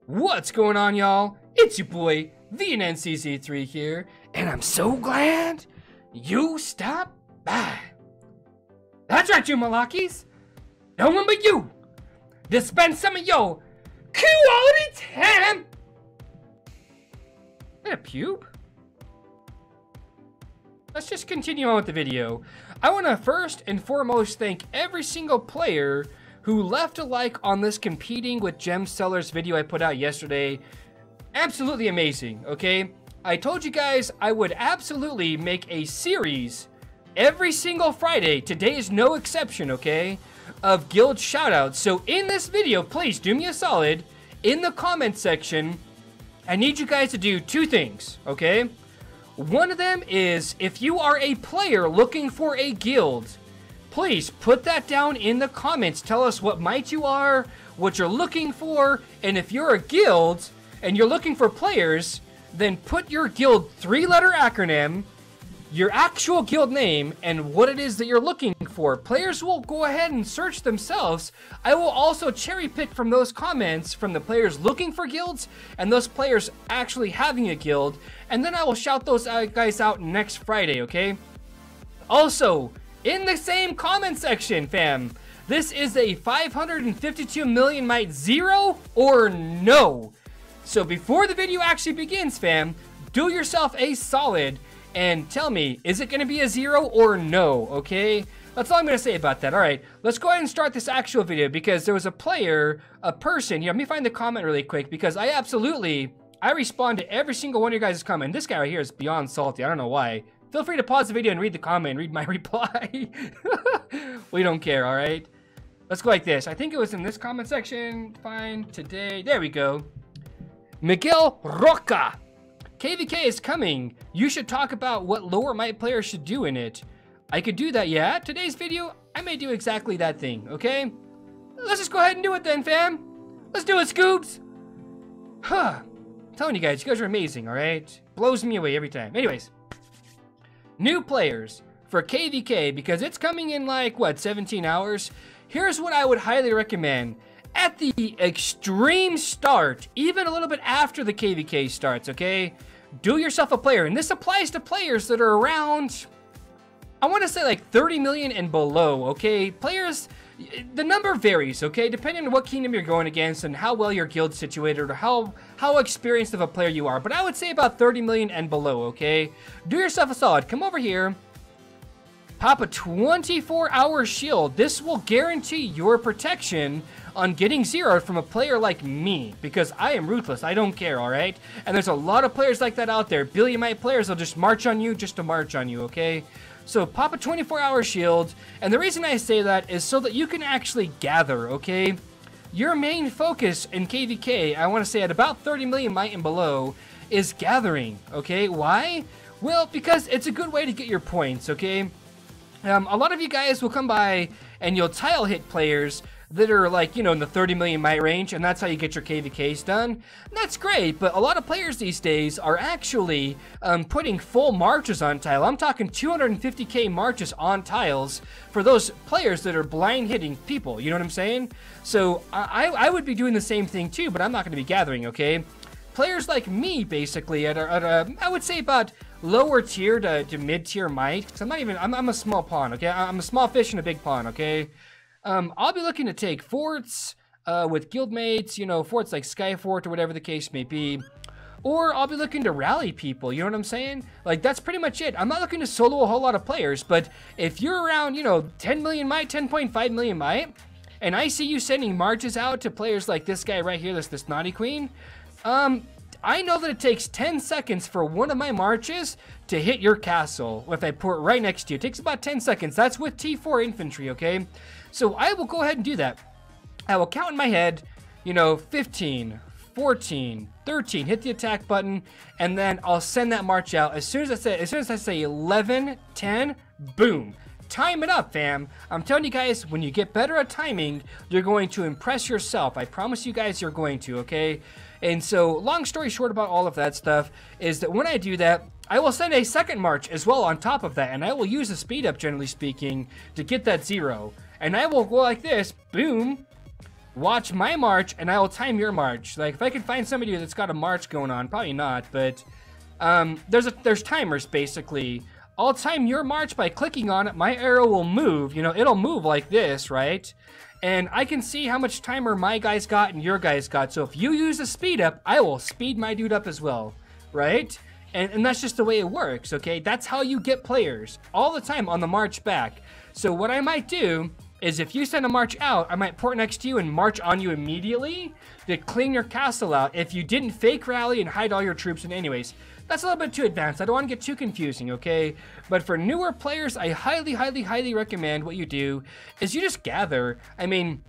What's going on, y'all? It's your boy, the NCC3 here, and I'm so glad you stopped by. That's right, you Malakes. No one but you to spend some of your quality time. Is that a pube? Let's just continue on with the video. I want to first and foremost thank every single player who left a like on this competing with gem sellers video I put out yesterday. Absolutely amazing, okay? I told you guys I would absolutely make a series every single Friday, today is no exception, okay, of guild shoutouts. So in this video, please do me a solid, in the comment section, I need you guys to do two things, okay? One of them is, if you are a player looking for a guild, please put that down in the comments. Tell us what might you are, what you're looking for, and if you're a guild and you're looking for players, then put your guild 3-letter acronym, your actual guild name, and what it is that you're looking for. Players will go ahead and search themselves. I will also cherry pick from those comments from the players looking for guilds and those players actually having a guild, and then I will shout those guys out next Friday, okay? Also, in the same comment section, fam, this is a 552 million might 0 or no. So before the video actually begins, fam, do yourself a solid and tell me, is it gonna be a 0 or no, okay? That's all I'm gonna say about that. All right, let's go ahead and start this actual video because there was a player, a person, let me find the comment really quick because I respond to every single one of your guys' comment. This guy right here is beyond salty, I don't know why. Feel free to pause the video and read the comment and read my reply. We don't care, all right? Let's go like this. I think it was in this comment section. Find today. There we go. Miguel Roca. KVK is coming. You should talk about what lower might players should do in it. I could do that, yeah. Today's video, I may do exactly that thing, okay? Let's just go ahead and do it then, fam. Let's do it, Scoobs. Huh. I'm telling you guys are amazing, all right? Blows me away every time. Anyways. New players for KVK, because it's coming in like, what, 17 hours? Here's what I would highly recommend. At the extreme start, even a little bit after the KVK starts, okay? Do yourself a player, and this applies to players that are around, I want to say like 30 million and below, okay? Players, the number varies, okay? Depending on what kingdom you're going against and how well your guild's situated or how experienced of a player you are. But I would say about 30 million and below, okay? Do yourself a solid. Come over here. Pop a 24-hour shield. This will guarantee your protection on getting zeroed from a player like me because I am ruthless. I don't care, all right? And there's a lot of players like that out there. Billion-mite players will just march on you just to march on you, okay? So pop a 24-hour shield, and the reason I say that is so that you can actually gather, okay? Your main focus in KVK, I want to say at about 30 million might and below, is gathering, okay? Why? Well, because it's a good way to get your points, okay? A lot of you guys will come by and you'll tile hit players that are like, you know, in the 30 million might range, and that's how you get your KVKs done. And that's great, but a lot of players these days are actually putting full marches on tile. I'm talking 250k marches on tiles for those players that are blind hitting people, you know what I'm saying? So I would be doing the same thing too, but I'm not gonna be gathering, okay? Players like me, basically, at a I would say about lower tier to mid tier might, because I'm a small pawn, okay? I'm a small fish in a big pond, okay? I'll be looking to take forts with guildmates, you know, forts like Skyfort or whatever the case may be. Or I'll be looking to rally people, you know what I'm saying? Like, that's pretty much it. I'm not looking to solo a whole lot of players, but if you're around, you know, 10 million might, 10.5 million might, and I see you sending marches out to players like this guy right here, this Naughty Queen, I know that it takes 10 seconds for one of my marches to hit your castle if I put it right next to you. It takes about 10 seconds. That's with T4 infantry, okay? So I will go ahead and do that. I will count in my head, you know, 15, 14, 13, hit the attack button, and then I'll send that march out. As soon as I say 11, 10, boom. Time it up, fam. I'm telling you guys, when you get better at timing, you're going to impress yourself. I promise you guys you're going to, okay? And so, long story short about all of that stuff is that when I do that, I will send a second march as well on top of that, and I will use the speed up, generally speaking, to get that 0. And I will go like this, boom, watch my march, and I will time your march. Like, if I can find somebody that's got a march going on, probably not, but there's timers, basically. I'll time your march by clicking on it. My arrow will move. You know, it'll move like this, right? And I can see how much timer my guys got and your guys got. So if you use a speed up, I will speed my dude up as well, right? And that's just the way it works, okay? That's how you get players all the time on the march back. So what I might do is if you send a march out, I might port next to you and march on you immediately to clean your castle out if you didn't fake rally and hide all your troops. And anyways, that's a little bit too advanced. I don't want to get too confusing, okay? But for newer players, I highly, highly, highly recommend what you do is you just gather. I mean,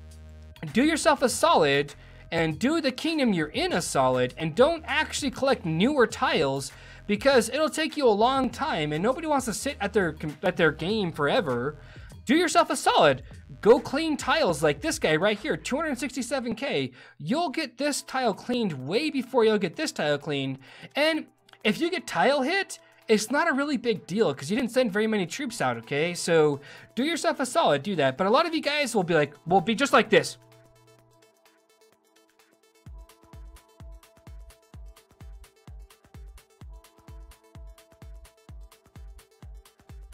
do yourself a solid and do the kingdom you're in a solid, and don't actually collect newer tiles because it'll take you a long time and nobody wants to sit at their game forever. Do yourself a solid. Go clean tiles like this guy right here, 267K. You'll get this tile cleaned way before you'll get this tile cleaned. And if you get tile hit, it's not a really big deal because you didn't send very many troops out, okay? So do yourself a solid, do that. But a lot of you guys will be just like this.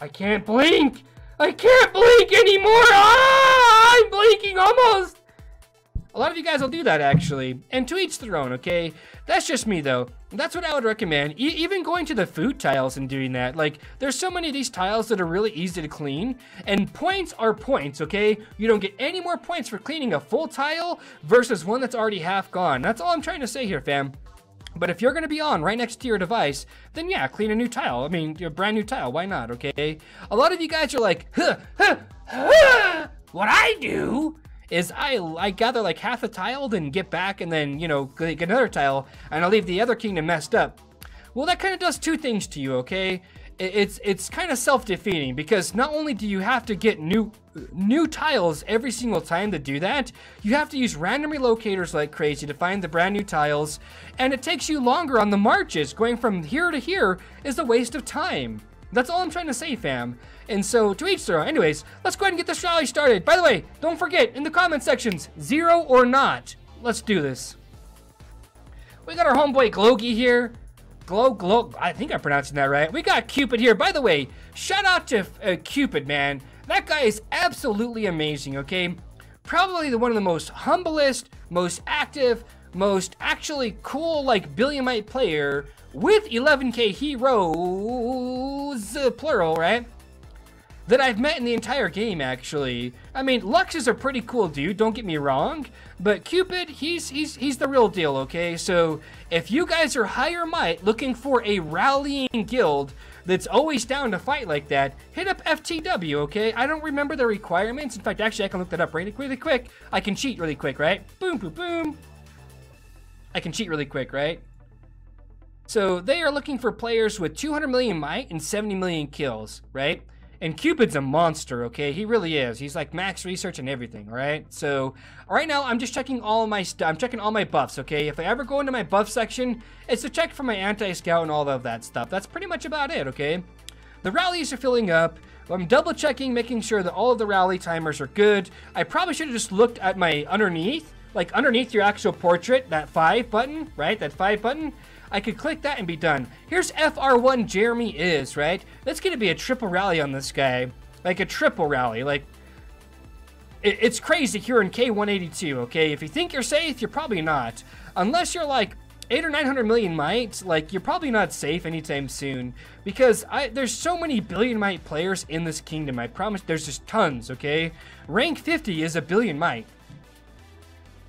I can't blink! I can't blink anymore! Ah, I'm blinking almost! A lot of you guys will do that, actually. And to each their own, okay? That's just me, though. That's what I would recommend. Even going to the food tiles and doing that. Like, there's so many of these tiles that are really easy to clean. And points are points, okay? You don't get any more points for cleaning a full tile versus one that's already half gone. That's all I'm trying to say here, fam. But if you're going to be on right next to your device, then yeah, clean a new tile. I mean, a brand new tile. Why not, okay? A lot of you guys are like, huh. What I do is I gather like half a tile and get back and then, you know, get another tile and I'll leave the other kingdom messed up. Well, that kind of does two things to you, okay? It's kind of self-defeating because not only do you have to get new tiles every single time to do that, you have to use random relocators like crazy to find the brand new tiles, and it takes you longer on the marches. Going from here to here is a waste of time. That's all I'm trying to say, fam. And so, to each their own. Anyways, let's go ahead and get this rally started. By the way, don't forget, in the comment sections, 0 or not. Let's do this. We got our homeboy Glogy here. Glow, I think I'm pronouncing that right. We got Cupid here. By the way, shout out to Cupid, man. That guy is absolutely amazing, okay? Probably one of the most humblest, most active, most actually cool, like, Billiamite player with 11K heroes, plural, right? That I've met in the entire game, actually. I mean, Lux is a pretty cool dude, don't get me wrong, but Cupid, he's the real deal, okay? So, if you guys are higher might looking for a rallying guild that's always down to fight like that, hit up FTW, okay? I don't remember the requirements. In fact, actually, I can look that up really quick. I can cheat really quick, right? Boom, boom, boom. I can cheat really quick, right? So, they are looking for players with 200 million might and 70 million kills, right? And Cupid's a monster, okay? He really is. He's like max research and everything, all right? So, right now, I'm just checking all my stuff. I'm checking all my buffs, okay? If I ever go into my buff section, it's to check for my anti-scout and all of that stuff. That's pretty much about it, okay? The rallies are filling up. I'm double checking, making sure that all of the rally timers are good. I probably should have just looked at my underneath, like underneath your actual portrait, that 5 button, right? That 5 button. I could click that and be done. Here's FR1 Jeremy is, right? That's gonna be a triple rally on this guy. Like a triple rally, like, it's crazy here in K182, okay? If you think you're safe, you're probably not. Unless you're like 800 or 900 million might, like, you're probably not safe anytime soon. Because there's so many billion might players in this kingdom, I promise, there's just tons, okay? Rank 50 is a billion might.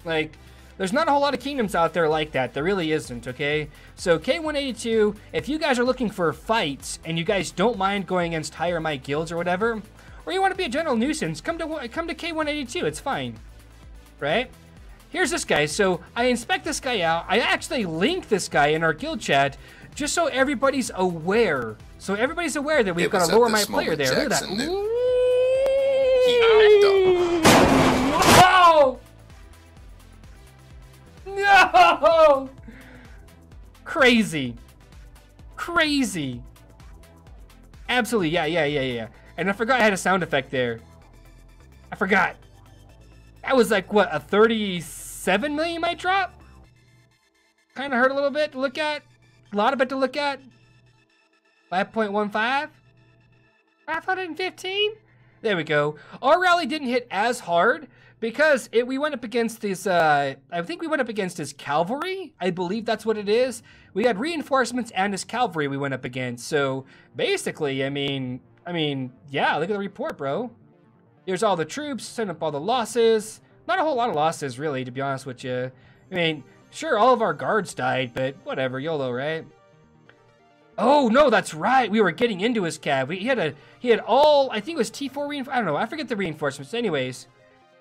Like, there's not a whole lot of kingdoms out there like that. There really isn't, okay? So K182, if you guys are looking for fights and you guys don't mind going against higher might guilds or whatever, or you want to be a general nuisance, come to K182. It's fine, right? Here's this guy. So I inspect this guy out. I actually link this guy in our guild chat just so everybody's aware. So everybody's aware that we've got a lower might player there. Look at that. Whoa! No! Crazy. Crazy. Absolutely, yeah. And I forgot I had a sound effect there. I forgot. That was like, what, a 37 million might drop? Kind of hurt a little bit to look at. A lot of it to look at. 5.15? 515? There we go. Our rally didn't hit as hard because we went up against his, I think we went up against his cavalry. I believe that's what it is. We had reinforcements and his cavalry we went up against. So basically, I mean, yeah, look at the report, bro. Here's all the troops, send up all the losses. Not a whole lot of losses, really, to be honest with you. I mean, sure, all of our guards died, but whatever, YOLO, right? Oh, no, that's right. We were getting into his cav. He had all, I think it was T4 reinforcements. I don't know, I forget the reinforcements. Anyways,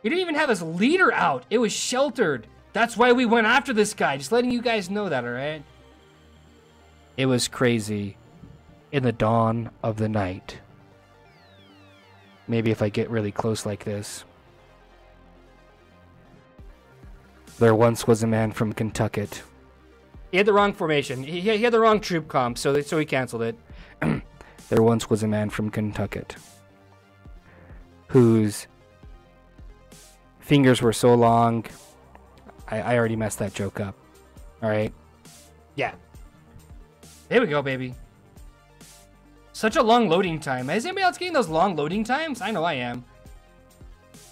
he didn't even have his leader out. It was sheltered. That's why we went after this guy. Just letting you guys know that, all right? It was crazy in the dawn of the night. Maybe if I get really close like this. There once was a man from Kentucket. He had the wrong formation. He had the wrong troop comp, so he canceled it. There once was a man from Kentucket whose fingers were so long. I already messed that joke up. All right. Yeah. There we go, baby. Such a long loading time. Is anybody else getting those long loading times? I know I am.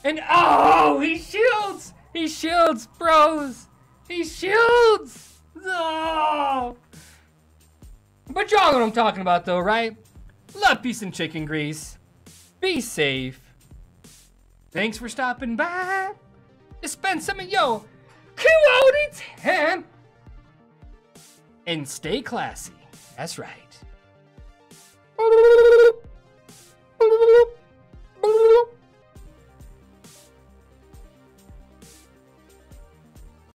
And oh, he shields! He shields, bros! He shields! Oh. But y'all know what I'm talking about though, right? Love, peace, and chicken grease. Be safe. Thanks for stopping by to spend some of your quality time. And stay classy. That's right.